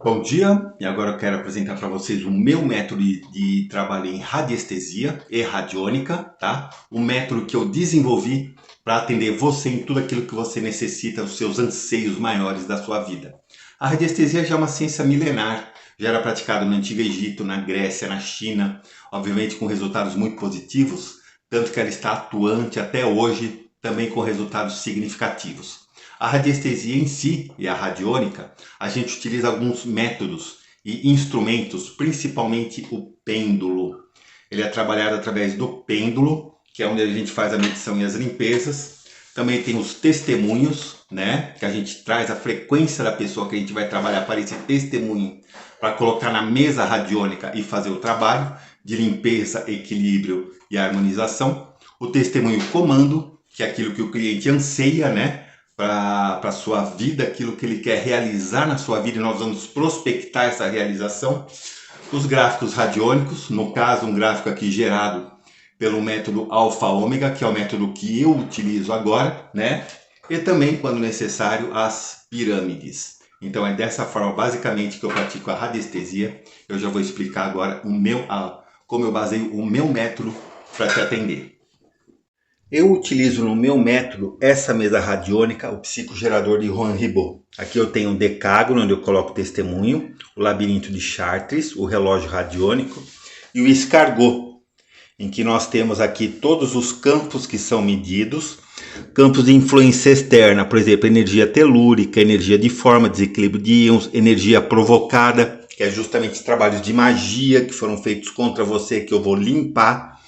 Bom dia, e agora eu quero apresentar para vocês o meu método de trabalho em radiestesia e radiônica, tá? O método que eu desenvolvi para atender você em tudo aquilo que você necessita, os seus anseios maiores da sua vida. A radiestesia já é uma ciência milenar, já era praticada no Antigo Egito, na Grécia, na China, obviamente com resultados muito positivos, tanto que ela está atuante até hoje, também com resultados significativos. A radiestesia em si e a radiônica, a gente utiliza alguns métodos e instrumentos, principalmente o pêndulo. Ele é trabalhado através do pêndulo, que é onde a gente faz a medição e as limpezas. Também tem os testemunhos, né? Que a gente traz a frequência da pessoa que a gente vai trabalhar para esse testemunho, para colocar na mesa radiônica e fazer o trabalho de limpeza, equilíbrio e harmonização. O testemunho comando, que é aquilo que o cliente anseia, né? Para a sua vida, aquilo que ele quer realizar na sua vida, e nós vamos prospectar essa realização. Os gráficos radiônicos, no caso um gráfico aqui gerado pelo método alfa-ômega, que é o método que eu utilizo agora, né? E também, quando necessário, as pirâmides. Então é dessa forma basicamente que eu pratico a radiestesia. Eu já vou explicar agora como eu baseio o meu método para te atender. Eu utilizo no meu método essa mesa radiônica, o psicogerador de Juan Ribot. Aqui eu tenho um decágono, onde eu coloco o testemunho, o labirinto de Chartres, o relógio radiônico e o escargot, em que nós temos aqui todos os campos que são medidos, campos de influência externa, por exemplo, energia telúrica, energia de forma, desequilíbrio de íons, energia provocada, que é justamente trabalhos de magia que foram feitos contra você, que eu vou limpar,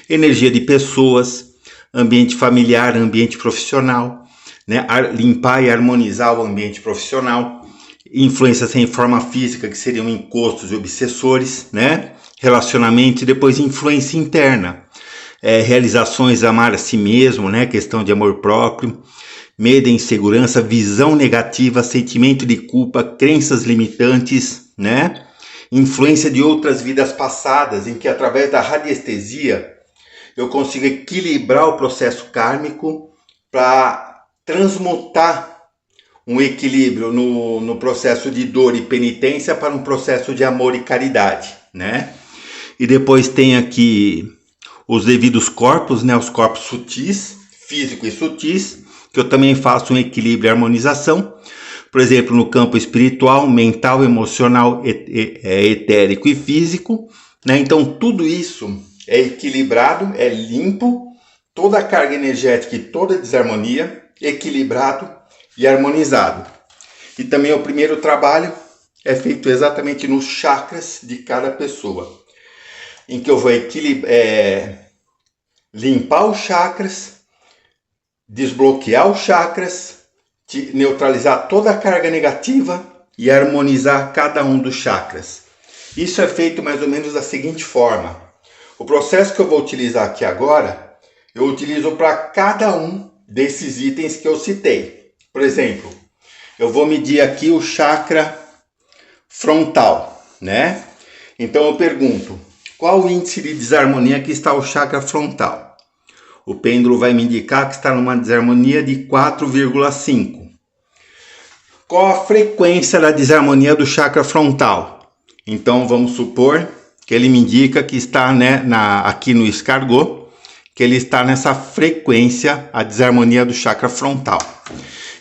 energia de pessoas, ambiente familiar, ambiente profissional, né? Limpar e harmonizar o ambiente profissional, influências sem forma física, que seriam encostos e obsessores, né? Relacionamento e depois influência interna, realizações, amar a si mesmo, né? Questão de amor próprio, medo e insegurança, visão negativa, sentimento de culpa, crenças limitantes, né? Influência de outras vidas passadas, em que através da radiestesia eu consigo equilibrar o processo kármico para transmutar um equilíbrio no processo de dor e penitência para um processo de amor e caridade, né? E depois tem aqui os devidos corpos, né? Os corpos sutis, físico e sutis, que eu também faço um equilíbrio e harmonização. Por exemplo, no campo espiritual, mental, emocional, etérico e físico, né? Então tudo isso é equilibrado, é limpo, toda a carga energética e toda a desarmonia, equilibrado e harmonizado. E também o primeiro trabalho é feito exatamente nos chakras de cada pessoa, em que eu vou limpar os chakras, desbloquear os chakras, neutralizar toda a carga negativa e harmonizar cada um dos chakras. Isso é feito mais ou menos da seguinte forma. O processo que eu vou utilizar aqui agora, eu utilizo para cada um desses itens que eu citei. Por exemplo, eu vou medir aqui o chakra frontal, né? Então eu pergunto, qual o índice de desarmonia que está o chakra frontal? O pêndulo vai me indicar que está numa desarmonia de 4,5. Qual a frequência da desarmonia do chakra frontal? Então vamos supor que ele me indica que está, né, aqui no escargot, que ele está nessa frequência, a desarmonia do chakra frontal.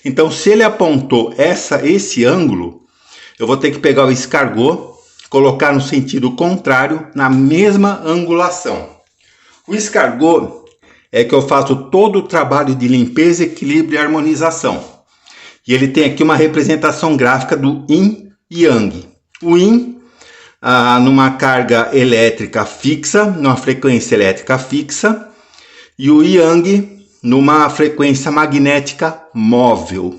Então, se ele apontou esse ângulo, eu vou ter que pegar o escargot, colocar no sentido contrário, na mesma angulação. O escargot é que eu faço todo o trabalho de limpeza, equilíbrio e harmonização. E ele tem aqui uma representação gráfica do Yin e Yang. O Yin numa carga elétrica fixa, numa frequência elétrica fixa, e o Yang numa frequência magnética móvel.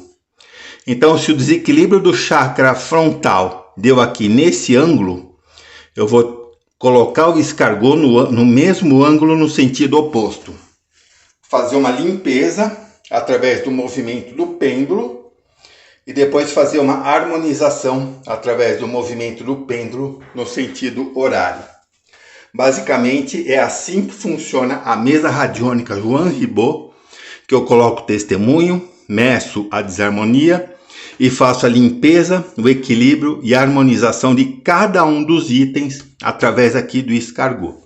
Então, se o desequilíbrio do chakra frontal deu aqui nesse ângulo, eu vou colocar o escargot no mesmo ângulo no sentido oposto. Fazer uma limpeza através do movimento do pêndulo, e depois fazer uma harmonização através do movimento do pêndulo no sentido horário. Basicamente é assim que funciona a mesa radiônica Juan Ribot, que eu coloco testemunho, meço a desarmonia e faço a limpeza, o equilíbrio e a harmonização de cada um dos itens através aqui do escargot.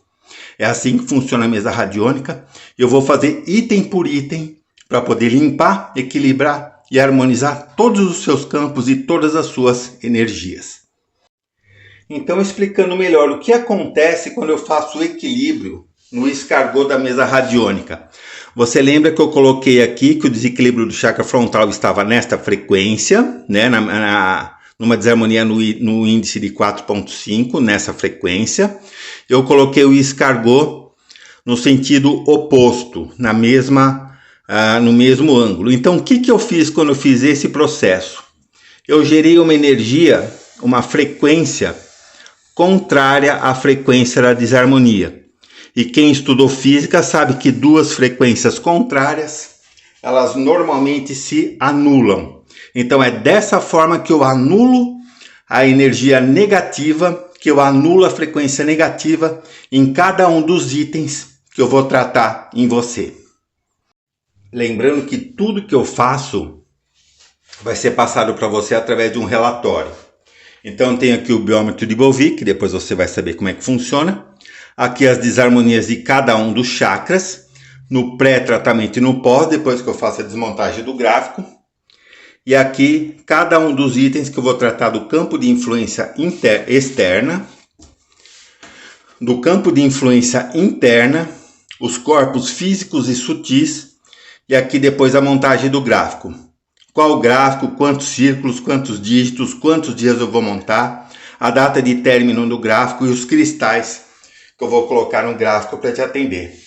É assim que funciona a mesa radiônica. Eu vou fazer item por item para poder limpar, equilibrar e harmonizar todos os seus campos e todas as suas energias. Então, explicando melhor o que acontece quando eu faço o equilíbrio no escargot da mesa radiônica. Você lembra que eu coloquei aqui que o desequilíbrio do chakra frontal estava nesta frequência, né? Numa desarmonia no índice de 4.5, nessa frequência. Eu coloquei o escargot no sentido oposto, no mesmo ângulo. Então, o que eu fiz quando eu fiz esse processo? Eu gerei uma energia, uma frequência contrária à frequência da desarmonia. E quem estudou física sabe que duas frequências contrárias, elas normalmente se anulam. Então é dessa forma que eu anulo a energia negativa, que eu anulo a frequência negativa em cada um dos itens que eu vou tratar em você. Lembrando que tudo que eu faço vai ser passado para você através de um relatório. Então eu tenho aqui o biômetro de Bovie, que depois você vai saber como é que funciona. Aqui as desarmonias de cada um dos chakras, no pré-tratamento e no pós, depois que eu faço a desmontagem do gráfico. E aqui cada um dos itens que eu vou tratar do campo de influência externa, do campo de influência interna, os corpos físicos e sutis, e aqui depois a montagem do gráfico. Qual gráfico, quantos círculos, quantos dígitos, quantos dias eu vou montar, a data de término do gráfico e os cristais que eu vou colocar no gráfico para te atender.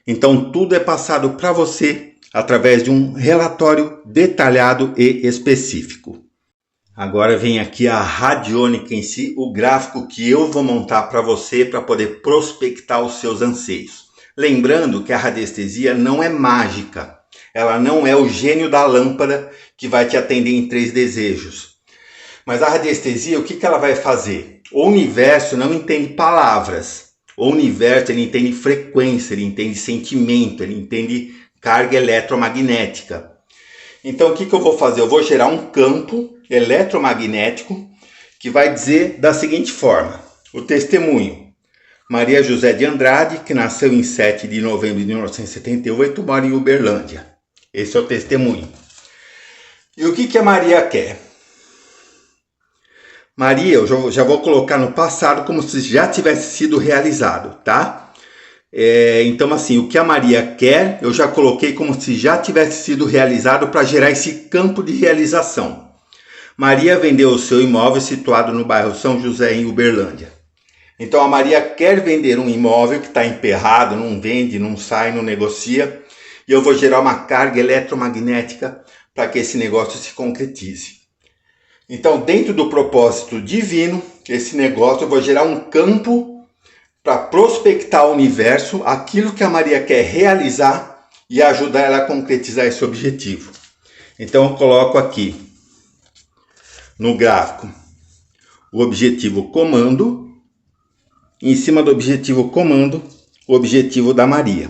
Então tudo é passado para você através de um relatório detalhado e específico. Agora vem aqui a radiônica em si, o gráfico que eu vou montar para você para poder prospectar os seus anseios. Lembrando que a radiestesia não é mágica, ela não é o gênio da lâmpada que vai te atender em 3 desejos. Mas a radiestesia, o que ela vai fazer? O universo não entende palavras. O universo ele entende frequência, ele entende sentimento, ele entende carga eletromagnética. Então o que eu vou fazer? Eu vou gerar um campo eletromagnético que vai dizer da seguinte forma. O testemunho. Maria José de Andrade, que nasceu em 7 de novembro de 1978, mora em Uberlândia. Esse é o testemunho. E o que a Maria quer? Maria, eu já vou colocar no passado como se já tivesse sido realizado, tá? Então, assim, o que a Maria quer, eu já coloquei como se já tivesse sido realizado para gerar esse campo de realização. Maria vendeu o seu imóvel situado no bairro São José, em Uberlândia. Então, a Maria quer vender um imóvel que está emperrado, não vende, não sai, não negocia. E eu vou gerar uma carga eletromagnética para que esse negócio se concretize. Então, dentro do propósito divino, esse negócio eu vou gerar um campo para prospectar ao universo aquilo que a Maria quer realizar e ajudar ela a concretizar esse objetivo. Então, eu coloco aqui no gráfico o objetivo comando, em cima do objetivo comando, o objetivo da Maria.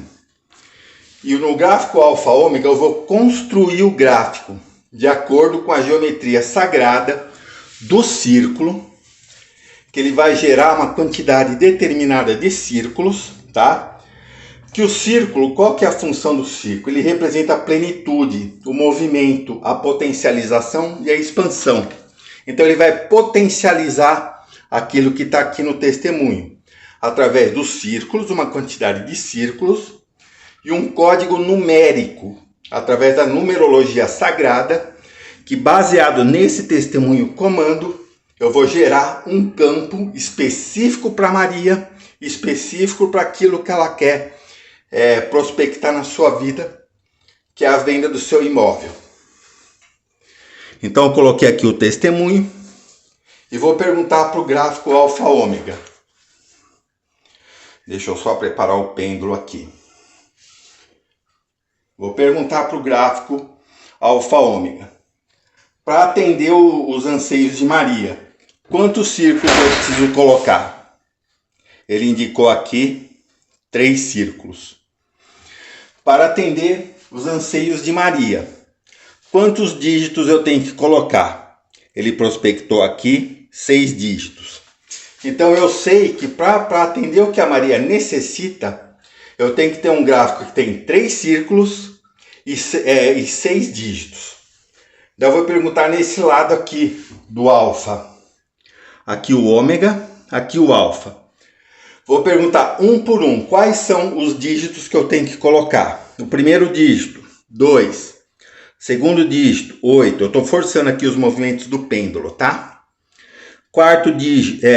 E no gráfico alfa ômega eu vou construir o gráfico de acordo com a geometria sagrada do círculo, que ele vai gerar uma quantidade determinada de círculos, tá? Que o círculo, qual que é a função do círculo? Ele representa a plenitude, o movimento, a potencialização e a expansão. Então ele vai potencializar aquilo que está aqui no testemunho, através dos círculos, uma quantidade de círculos e um código numérico, através da numerologia sagrada, que baseado nesse testemunho comando, eu vou gerar um campo específico para Maria, específico para aquilo que ela quer prospectar na sua vida, que é a venda do seu imóvel. Então eu coloquei aqui o testemunho e vou perguntar para o gráfico alfa ômega. Deixa eu só preparar o pêndulo aqui. Vou perguntar para o gráfico alfa ômega. Para atender os anseios de Maria, quantos círculos eu preciso colocar? Ele indicou aqui 3 círculos. Para atender os anseios de Maria, Quantos dígitos eu tenho que colocar? Ele prospectou aqui 6 dígitos. Então eu sei que para atender o que a Maria necessita, eu tenho que ter um gráfico que tem 3 círculos e 6 dígitos. Daí eu vou perguntar nesse lado aqui do alfa. Aqui o ômega, aqui o alfa. Vou perguntar um por um, quais são os dígitos que eu tenho que colocar. O primeiro dígito, 2. Segundo dígito, 8. Eu estou forçando aqui os movimentos do pêndulo, tá?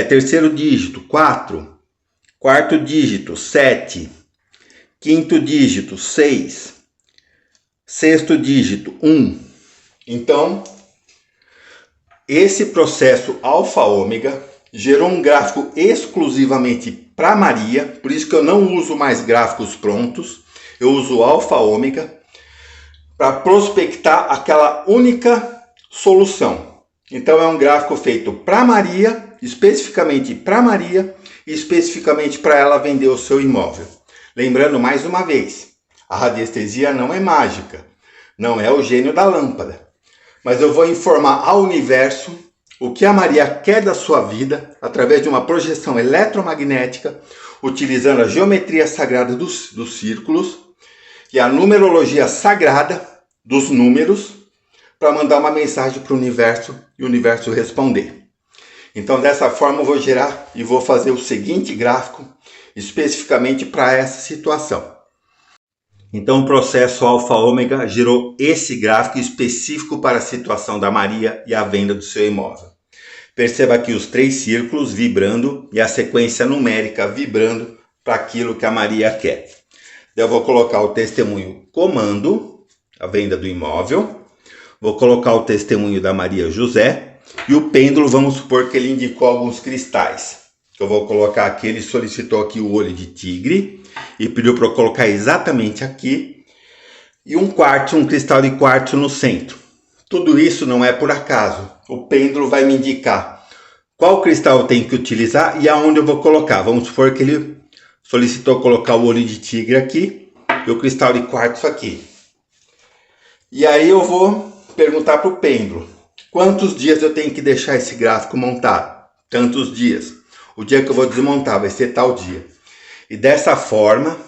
Terceiro dígito, 4. Quarto dígito, 7. Quinto dígito, 6. Sexto dígito, 1. Então, esse processo alfa-ômega gerou um gráfico exclusivamente para Maria, por isso que eu não uso mais gráficos prontos, eu uso alfa-ômega para prospectar aquela única solução. Então é um gráfico feito para Maria, especificamente para Maria, e especificamente para ela vender o seu imóvel. Lembrando mais uma vez, a radiestesia não é mágica, não é o gênio da lâmpada, mas eu vou informar ao universo o que a Maria quer da sua vida através de uma projeção eletromagnética, utilizando a geometria sagrada dos círculos e a numerologia sagrada dos números, para mandar uma mensagem para o universo e o universo responder. Então, dessa forma, eu vou gerar e vou fazer o seguinte gráfico especificamente para essa situação. Então, o processo alfa-ômega gerou esse gráfico específico para a situação da Maria e a venda do seu imóvel. Perceba aqui os 3 círculos vibrando e a sequência numérica vibrando para aquilo que a Maria quer. Eu vou colocar o testemunho comando, a venda do imóvel. Vou colocar o testemunho da Maria José. E o pêndulo, vamos supor que ele indicou alguns cristais. Eu vou colocar aqui, ele solicitou aqui o olho de tigre e pediu para eu colocar exatamente aqui. E um cristal de quartzo no centro. Tudo isso não é por acaso. O pêndulo vai me indicar qual cristal eu tenho que utilizar e aonde eu vou colocar. Vamos supor que ele solicitou colocar o olho de tigre aqui e o cristal de quartzo aqui. E aí eu vou perguntar para o pêndulo, quantos dias eu tenho que deixar esse gráfico montado? Tantos dias. O dia que eu vou desmontar vai ser tal dia. E dessa forma,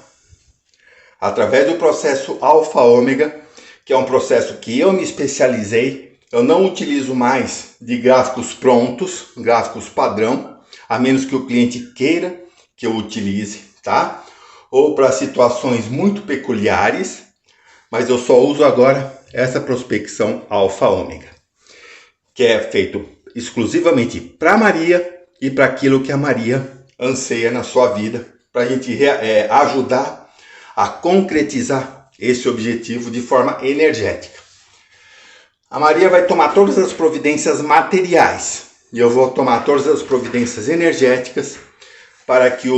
através do processo alfa-ômega, que é um processo que eu me especializei, eu não utilizo mais de gráficos prontos, gráficos padrão, a menos que o cliente queira que eu utilize, tá? Ou para situações muito peculiares, mas eu só uso agora essa prospecção alfa-ômega, que é feito exclusivamente para Maria e para aquilo que a Maria anseia na sua vida, para a gente ajudar a concretizar esse objetivo de forma energética. A Maria vai tomar todas as providências materiais e eu vou tomar todas as providências energéticas para que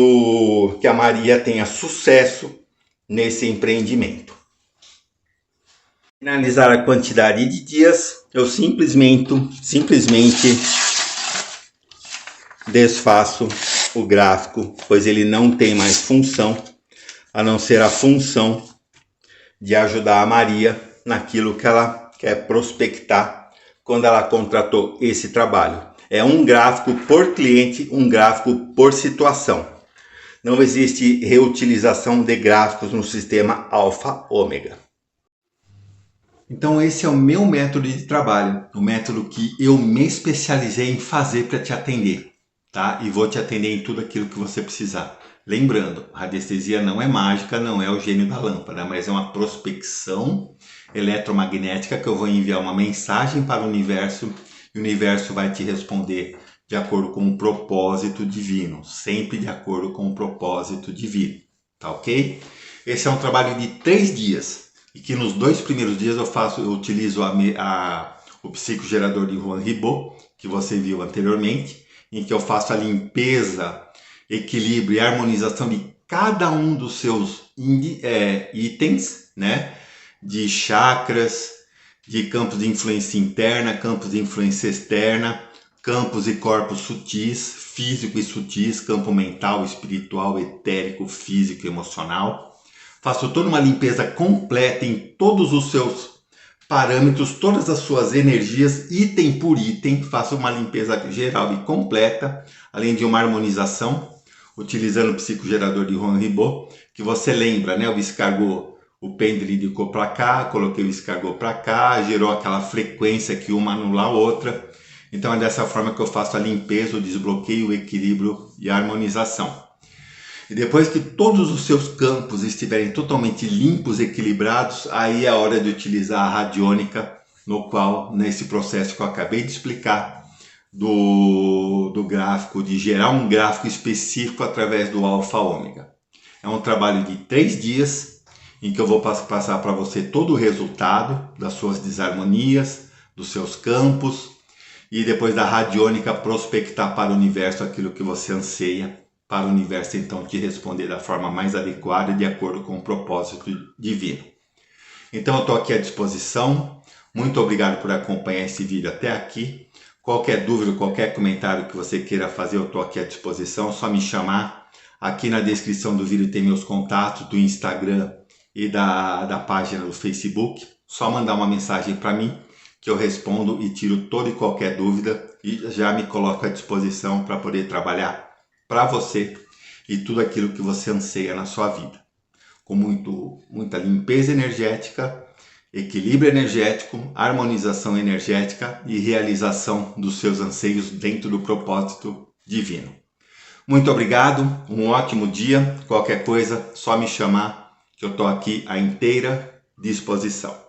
a Maria tenha sucesso nesse empreendimento. Para finalizar a quantidade de dias, eu simplesmente desfaço o gráfico, pois ele não tem mais função, a não ser a função de ajudar a Maria naquilo que ela quer prospectar quando ela contratou esse trabalho. É um gráfico por cliente, um gráfico por situação. Não existe reutilização de gráficos no sistema alfa-ômega. Então esse é o meu método de trabalho, o método que eu me especializei em fazer para te atender, tá? E vou te atender em tudo aquilo que você precisar. Lembrando, radiestesia não é mágica, não é o gênio da lâmpada, mas é uma prospecção eletromagnética que eu vou enviar uma mensagem para o universo e o universo vai te responder de acordo com o propósito divino, sempre de acordo com o propósito divino, tá ok? Esse é um trabalho de 3 dias e que nos 2 primeiros dias eu utilizo o psicogerador de Juan Ribot, que você viu anteriormente, em que eu faço a limpeza, equilíbrio e harmonização de cada um dos seus itens, né? De chakras, de campos de influência interna, campos de influência externa, campos e corpos sutis, físico e sutis, campo mental, espiritual, etérico, físico e emocional. Faço toda uma limpeza completa em todos os seus parâmetros, todas as suas energias, item por item, faça uma limpeza geral e completa, além de uma harmonização, utilizando o psicogerador de Juan Ribot, que você lembra, né? O escargot, o pêndulo indicou para cá, coloquei o escargot para cá, gerou aquela frequência que uma anula a outra. Então é dessa forma que eu faço a limpeza, o desbloqueio, o equilíbrio e a harmonização. E depois que todos os seus campos estiverem totalmente limpos, equilibrados, aí é a hora de utilizar a radiônica, no qual, nesse processo que eu acabei de explicar, do gráfico, de gerar um gráfico específico através do alfa ômega. É um trabalho de 3 dias, em que eu vou passar para você todo o resultado das suas desarmonias, dos seus campos, e depois da radiônica prospectar para o universo aquilo que você anseia, para o universo então te responder da forma mais adequada de acordo com o propósito divino. Então eu estou aqui à disposição. Muito obrigado por acompanhar esse vídeo até aqui. Qualquer dúvida, qualquer comentário que você queira fazer, eu estou aqui à disposição. É só me chamar. Aqui na descrição do vídeo tem meus contatos do Instagram e da página do Facebook. Só mandar uma mensagem para mim que eu respondo e tiro toda e qualquer dúvida e já me coloco à disposição para poder trabalhar para você e tudo aquilo que você anseia na sua vida. Com muita limpeza energética, equilíbrio energético, harmonização energética e realização dos seus anseios dentro do propósito divino. Muito obrigado, um ótimo dia. Qualquer coisa, só me chamar que eu estou aqui à inteira disposição.